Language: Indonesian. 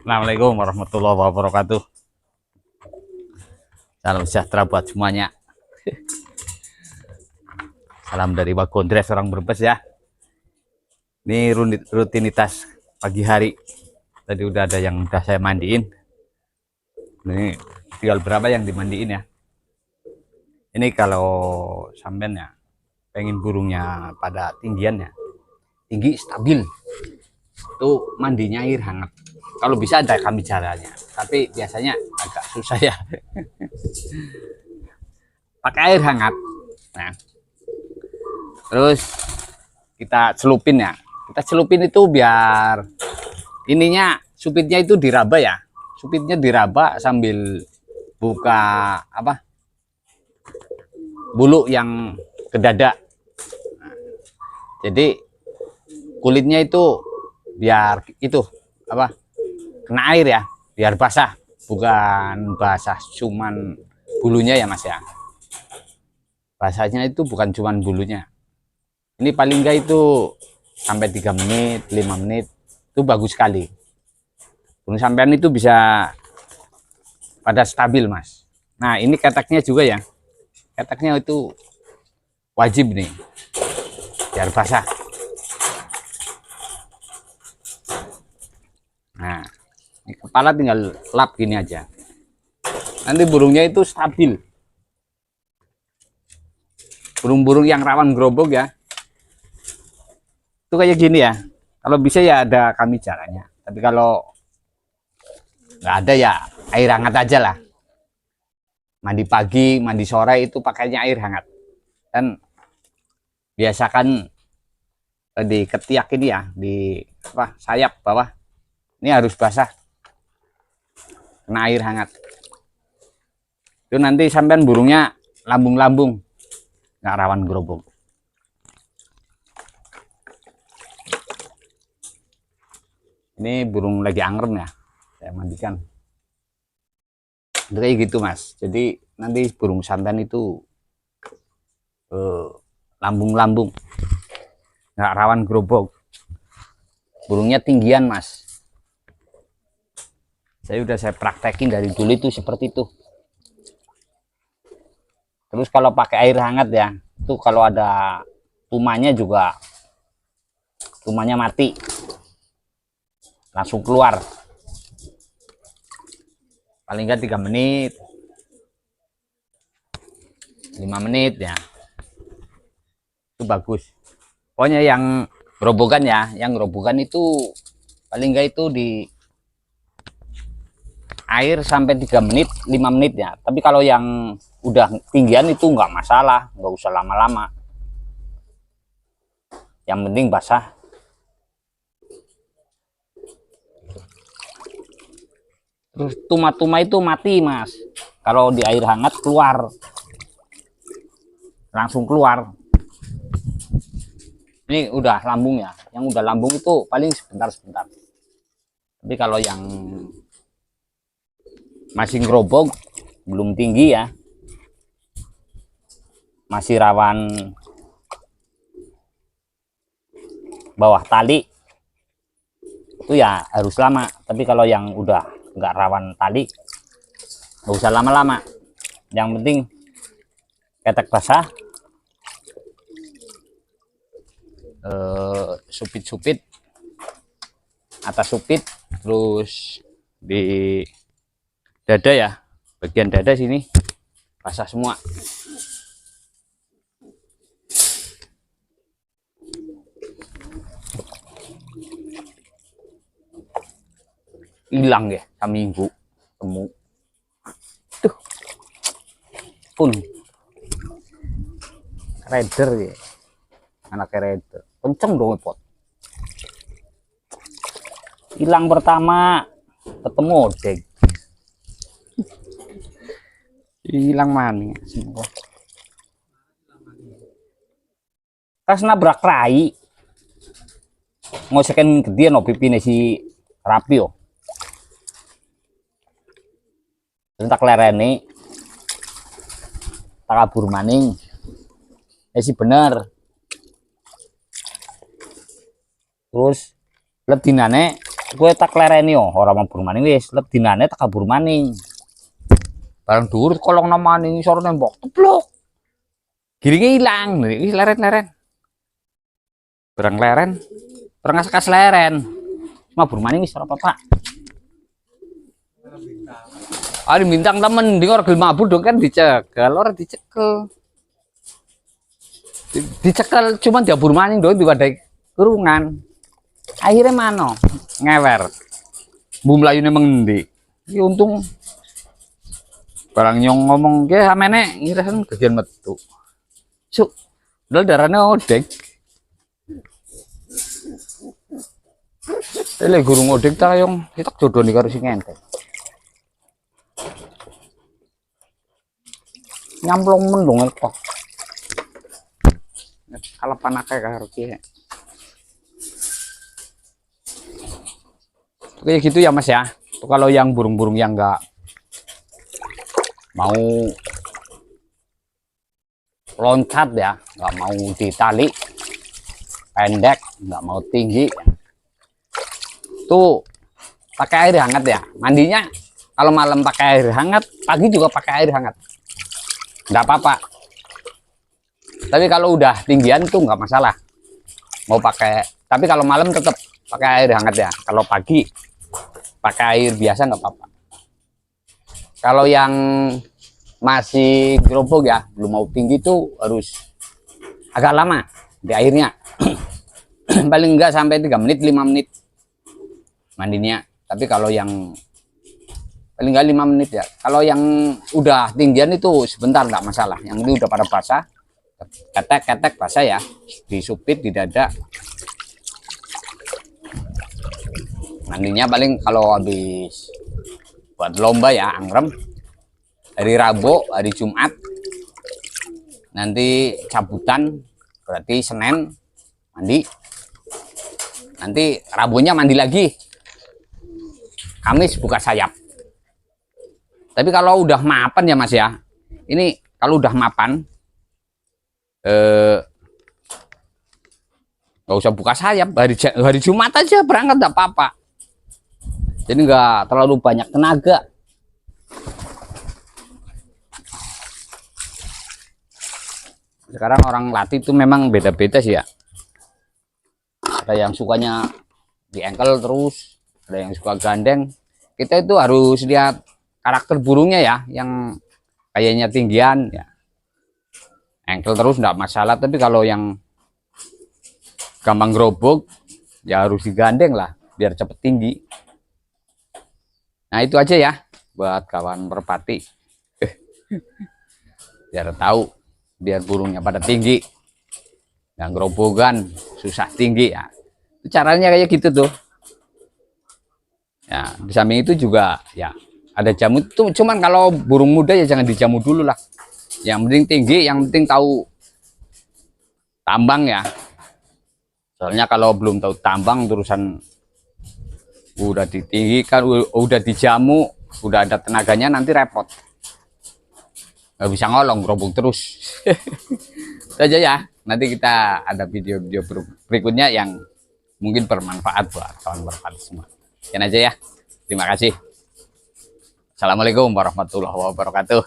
Assalamualaikum warahmatullahi wabarakatuh. Salam sejahtera buat semuanya. Salam dari Bagondres orang Brebes ya. Ini rutinitas pagi hari. Tadi udah ada yang udah saya mandiin. Ini tinggal berapa yang dimandiin ya. Ini kalau sampean ya pengen burungnya pada tinggiannya tinggi stabil, itu mandinya air hangat. Kalau bisa ada kami caranya, tapi biasanya agak susah ya. Pakai air hangat. Nah, terus kita celupin ya. Kita celupin itu biar ininya supitnya itu diraba ya. Supitnya diraba sambil buka apa? Bulu yang ke dada. Nah, jadi kulitnya itu biar itu apa? Kena air ya, biar basah. Bukan basah cuman bulunya ya Mas ya. Basahnya itu bukan cuman bulunya. Ini paling enggak itu sampai 3 menit, 5 menit. Itu bagus sekali. Burung sampean itu bisa pada stabil, Mas. Nah, ini keteknya juga ya. Keteknya itu wajib nih. Biar basah. Nah, ini kepala tinggal lap gini aja. Nanti burungnya itu stabil. Burung-burung yang rawan gerobok ya. Itu kayak gini ya. Kalau bisa ya ada kami caranya. Tapi kalau nggak ada ya air hangat aja lah. Mandi pagi, mandi sore itu pakainya air hangat. Dan biasakan di ketiak ini ya, di apa sayap bawah. Ini harus basah. Kena air hangat. Itu nanti sampean burungnya lambung-lambung. Nggak rawan gerobok. Ini burung lagi angrem ya, saya mandikan. Kayak gitu Mas. Jadi nanti burung sampean itu lambung-lambung, nggak rawan gerobok. Burungnya tinggian Mas. Saya praktekin dari dulu itu seperti itu. Terus kalau pakai air hangat ya, itu kalau ada tumanya juga, tumanya mati, langsung keluar. Paling nggak 3 menit, 5 menit ya, itu bagus. Pokoknya yang gerobokan ya, yang gerobokan itu paling nggak itu di air sampai 3 menit, 5 menit ya. Tapi kalau yang udah tinggian itu nggak masalah, nggak usah lama-lama. Yang penting basah. Terus tuma-tuma itu mati Mas. Kalau di air hangat keluar, langsung keluar. Ini udah lambung ya. Yang udah lambung itu paling sebentar-sebentar. Tapi kalau yang masih gerobok, belum tinggi ya, masih rawan bawah tali, itu ya harus lama. Tapi kalau yang udah nggak rawan tali, nggak usah lama-lama. Yang penting ketek basah, supit-supit, atas supit, terus di dada ya, bagian dada sini basah semua. Hilang ya seminggu temu tuh pun rider ya, anak rider kenceng dong pot. Hilang pertama ketemu odeng, hilang mana semua pas nabrak rai ngosekin gede no pipine si Rapio. Tak lereni tak kabur maning sih bener. Terus lebih nane gue tak lereni yo ora mau buru maning wis lep dinane tak kabur maning barang dhuwur kolong namane isor nembok teplok giringe ilang iki leren-leren barang leren barang kas leren mabur maning wis ora apa-apa ada bintang temen di orang gelem mabur dong kan dicekel orang dicekel dicekel cuman diabur maning dong diwadai kurungan akhirnya mano ngewer bu melayune mengendi ya untung barang nyong ngomong ke amene ngirasan kegian metu cuk udah darahnya odeng ele gurung odeng ta yang kita jodoh nih karo sing enteng nyamplong mendung kok kalau panake karo ki kayak gitu ya Mas ya. Kalau yang burung-burung yang enggak mau loncat ya, nggak mau ditali pendek, nggak mau tinggi, tuh pakai air hangat ya. Mandinya kalau malam pakai air hangat, pagi juga pakai air hangat, nggak apa-apa. Tapi kalau udah tinggian tuh nggak masalah, mau pakai. Tapi kalau malam tetap pakai air hangat ya. Kalau pagi pakai air biasa nggak apa-apa. Kalau yang masih gerobok ya, belum mau tinggi tuh harus agak lama di airnya. Paling enggak sampai 3 menit 5 menit mandinya. Tapi kalau yang paling enggak 5 menit ya. Kalau yang udah tinggian itu sebentar nggak masalah. Yang ini udah pada basah, ketek basah ya, disupit di dada. Mandinya paling kalau habis buat lomba ya anggrem hari Rabu, hari Jumat, nanti cabutan berarti Senin mandi, nanti Rabunya mandi lagi, Kamis buka sayap. Tapi kalau udah mapan ya Mas ya, ini kalau udah mapan nggak usah buka sayap, hari Jumat aja berangkat nggak apa-apa. Jadi nggak terlalu banyak tenaga. Sekarang orang latih itu memang beda-beda sih ya. Ada yang sukanya di engkel terus, ada yang suka gandeng. Kita itu harus lihat karakter burungnya ya, yang kayaknya tinggian ya. Engkel terus nggak masalah, tapi kalau yang gampang gerobok ya harus digandeng lah biar cepet tinggi. Nah itu aja ya buat kawan merpati. Biar tahu, biar burungnya pada tinggi, yang gerobogan susah tinggi ya. Itu caranya kayak gitu tuh. Ya di samping itu juga ya ada jamu tuh, cuman kalau burung muda ya jangan dijamu dulu lah. Yang penting tinggi, yang penting tahu tambang ya. Soalnya kalau belum tahu tambang terusan udah ditinggikan, udah dijamu, udah ada tenaganya, nanti repot. Nggak bisa ngolong, gerobok terus. Itu aja ya. Nanti kita ada video-video berikutnya yang mungkin bermanfaat buat kawan merpati semua. Sekian aja ya. Terima kasih. Assalamualaikum warahmatullahi wabarakatuh.